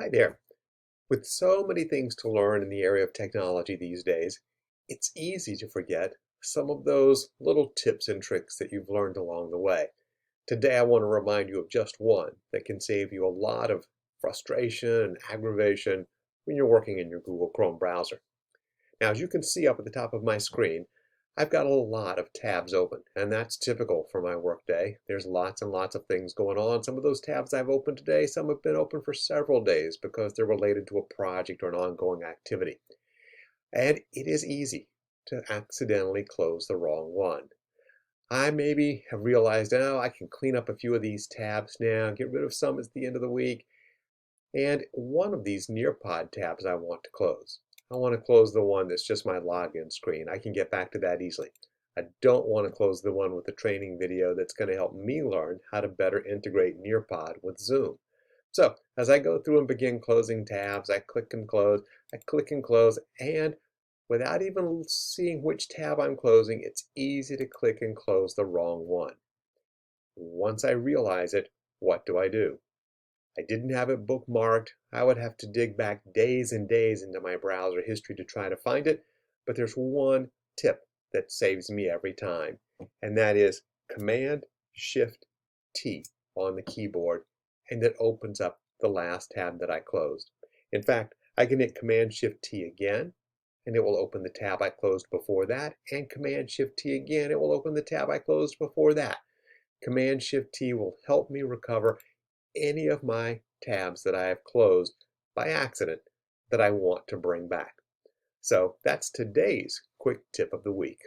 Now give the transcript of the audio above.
Hi there. With so many things to learn in the area of technology these days, it's easy to forget some of those little tips and tricks that you've learned along the way. Today, I want to remind you of just one that can save you a lot of frustration and aggravation when you're working in your Google Chrome browser. Now, as you can see up at the top of my screen, I've got a lot of tabs open, and that's typical for my workday. There's lots and lots of things going on. Some of those tabs I've opened today, some have been open for several days because they're related to a project or an ongoing activity. And it is easy to accidentally close the wrong one. I maybe have realized, oh, I can clean up a few of these tabs now, get rid of some at the end of the week, and one of these Nearpod tabs I want to close. I want to close the one that's just my login screen. I can get back to that easily. I don't want to close the one with the training video that's going to help me learn how to better integrate Nearpod with Zoom. So as I go through and begin closing tabs, I click and close, and without even seeing which tab I'm closing, it's easy to click and close the wrong one. Once I realize it, what do? I didn't have it bookmarked. I would have to dig back days and days into my browser history to try to find it. But there's one tip that saves me every time, and that is Command Shift T on the keyboard, and it opens up the last tab that I closed. In fact, I can hit Command Shift T again, and it will open the tab I closed before that, and Command Shift T again, it will open the tab I closed before that. Command Shift T will help me recover any of my tabs that I have closed by accident that I want to bring back. So that's today's quick tip of the week.